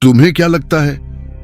तुम्हें क्या लगता है,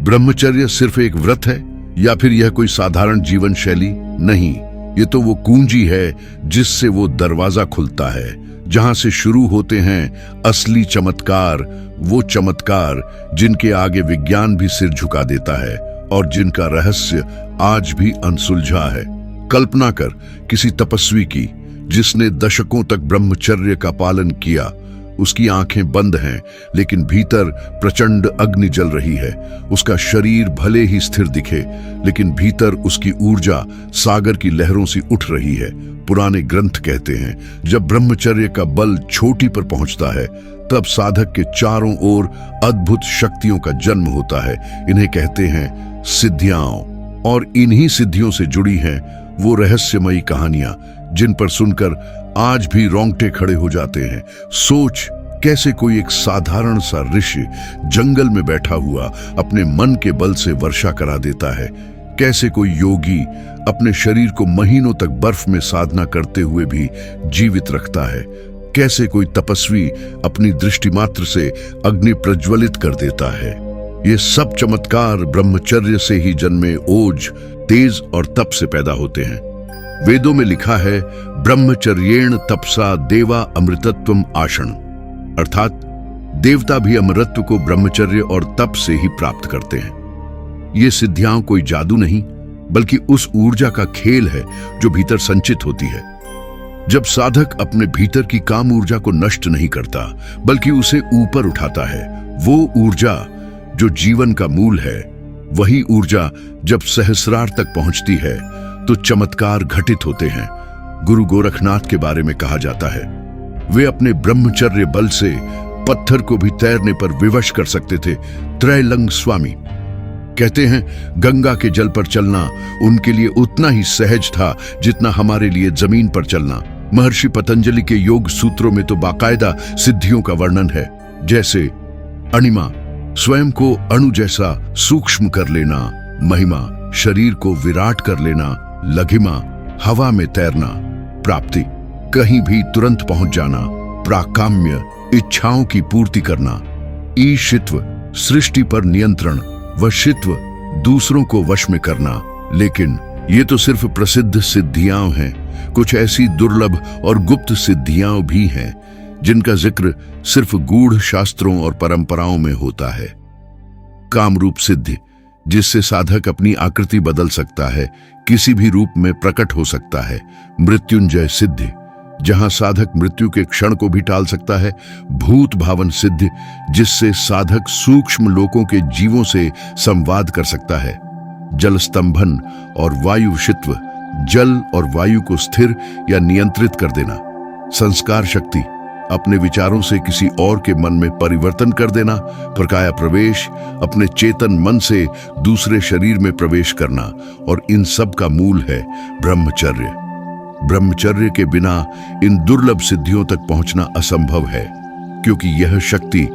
ब्रह्मचर्य सिर्फ एक व्रत है या फिर यह कोई साधारण जीवन शैली? नहीं, ये तो वो कुंजी है जिससे वो दरवाजा खुलता है, जहां से शुरू होते हैं असली चमत्कार, वो चमत्कार जिनके आगे विज्ञान भी सिर झुका देता है और जिनका रहस्य आज भी अनसुलझा है। कल्पना कर किसी तपस्वी की जिसने दशकों तक ब्रह्मचर्य का पालन किया। उसकी आंखें बंद हैं, लेकिन भीतर प्रचंड अग्नि जल रही है। उसका शरीर भले ही स्थिर दिखे, लेकिन भीतर उसकी ऊर्जा सागर की लहरों से उठ रही है। पुराने ग्रंथ कहते हैं, जब ब्रह्मचर्य का बल चोटी पर पहुंचता है, तब साधक के चारों ओर अद्भुत शक्तियों का जन्म होता है। इन्हें कहते हैं सिद्धियां, और इन्हीं सिद्धियों से जुड़ी हैं वो रहस्यमयी कहानियां जिन पर सुनकर आज भी रोंगटे खड़े हो जाते हैं। सोच, कैसे कोई एक साधारण सा ऋषि जंगल में बैठा हुआ अपने मन के बल से वर्षा करा देता है। कैसे कोई योगी अपने शरीर को महीनों तक बर्फ में साधना करते हुए भी जीवित रखता है। कैसे कोई तपस्वी अपनी दृष्टि मात्र से अग्नि प्रज्वलित कर देता है। ये सब चमत्कार ब्रह्मचर्य से ही जन्मे ओज, तेज और तप से पैदा होते हैं। वेदों में लिखा है, ब्रह्मचर्येण तपसा देवा अमृतत्वम आशण, अर्थात देवता भी अमरत्व को ब्रह्मचर्य और तप से ही प्राप्त करते हैं। ये सिद्धियां कोई जादू नहीं, बल्कि उस ऊर्जा का खेल है जो भीतर संचित होती है। जब साधक अपने भीतर की काम ऊर्जा को नष्ट नहीं करता, बल्कि उसे ऊपर उठाता है, वो ऊर्जा जो जीवन का मूल है, वही ऊर्जा जब सहस्रार तक पहुंचती है तो चमत्कार घटित होते हैं। गुरु गोरखनाथ के बारे में कहा जाता है, वे अपने ब्रह्मचर्य बल से पत्थर को भी तैरने पर विवश कर सकते थे। त्रैलंग स्वामी कहते हैं, गंगा के जल पर चलना उनके लिए उतना ही सहज था जितना हमारे लिए जमीन पर चलना। महर्षि पतंजलि के योग सूत्रों में तो बाकायदा सिद्धियों का वर्णन है, जैसे अणिमा, स्वयं को अणु जैसा सूक्ष्म कर लेना; महिमा, शरीर को विराट कर लेना; लघिमा, हवा में तैरना; प्राप्ति, कहीं भी तुरंत पहुंच जाना; प्राकाम्य, इच्छाओं की पूर्ति करना; ईशित्व, सृष्टि पर नियंत्रण; वशित्व, दूसरों को वश में करना। लेकिन ये तो सिर्फ प्रसिद्ध सिद्धियां हैं। कुछ ऐसी दुर्लभ और गुप्त सिद्धियां भी हैं जिनका जिक्र सिर्फ गूढ़ शास्त्रों और परंपराओं में होता है। कामरूप सिद्धि, जिससे साधक अपनी आकृति बदल सकता है, किसी भी रूप में प्रकट हो सकता है। मृत्युंजय सिद्धि, जहां साधक मृत्यु के क्षण को भी टाल सकता है। भूत भावन सिद्धि, जिससे साधक सूक्ष्म लोकों के जीवों से संवाद कर सकता है। जल स्तंभन और वायुशित्व, जल और वायु को स्थिर या नियंत्रित कर देना। संस्कार शक्ति, अपने विचारों से किसी और के मन में परिवर्तन कर देना। प्रकाया प्रवेश, अपने चेतन मन से दूसरे शरीर में प्रवेश करना। और इन सब का मूल है ब्रह्मचर्य। ब्रह्मचर्य के बिना इन दुर्लभ सिद्धियों तक पहुंचना असंभव है, क्योंकि यह शक्ति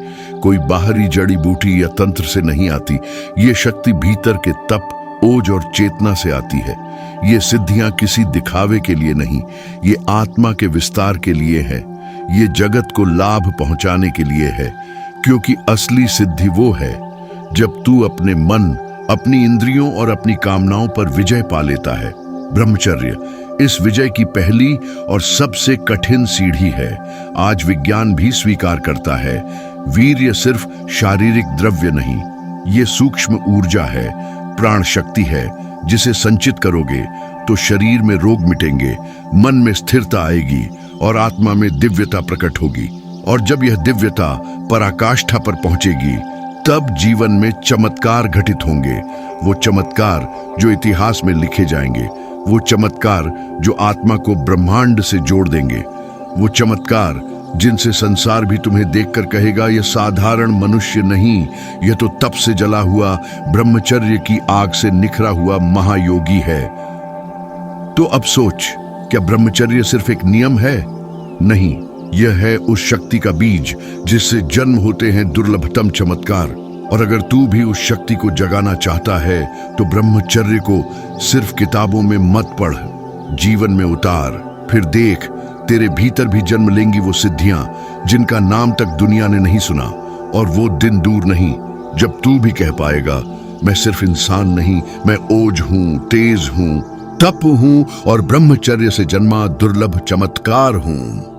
कोई बाहरी जड़ी बूटी या तंत्र से नहीं आती। ये शक्ति भीतर के तप, ओज और चेतना से आती है। ये सिद्धियां किसी दिखावे के लिए नहीं, ये आत्मा के विस्तार के लिए है। ये जगत को लाभ पहुंचाने के लिए है, क्योंकि असली सिद्धि वो है जब तू अपने मन, अपनी इंद्रियों और अपनी कामनाओं पर विजय पा लेता है। ब्रह्मचर्य इस विजय की पहली और सबसे कठिन सीढ़ी है। आज विज्ञान भी स्वीकार करता है, वीर्य सिर्फ शारीरिक द्रव्य नहीं, ये सूक्ष्म ऊर्जा है, प्राण शक्ति है, जिसे संचित करोगे तो शरीर में रोग मिटेंगे, मन में स्थिरता आएगी और आत्मा में दिव्यता प्रकट होगी। और जब यह दिव्यता पराकाष्ठा पर पहुंचेगी, तब जीवन में चमत्कार घटित होंगे। वो चमत्कार जो इतिहास में लिखे जाएंगे, वो चमत्कार जो आत्मा को ब्रह्मांड से जोड़ देंगे, वो चमत्कार जिनसे संसार भी तुम्हें देखकर कहेगा, यह साधारण मनुष्य नहीं, यह तो तप से जला हुआ, ब्रह्मचर्य की आग से निखरा हुआ महायोगी है। तो अब सोच, क्या ब्रह्मचर्य सिर्फ एक नियम है? नहीं, यह है उस शक्ति का बीज जिससे जन्म होते हैं दुर्लभतम चमत्कार। और अगर तू भी उस शक्ति को जगाना चाहता है तो ब्रह्मचर्य को सिर्फ किताबों में मत पढ़, जीवन में उतार। फिर देख, तेरे भीतर भी जन्म लेंगी वो सिद्धियां जिनका नाम तक दुनिया ने नहीं सुना। और वो दिन दूर नहीं जब तू भी कह पाएगा, मैं सिर्फ इंसान नहीं, मैं ओज हूं, तेज हूं, तप हूं और ब्रह्मचर्य से जन्मा दुर्लभ चमत्कार हूं।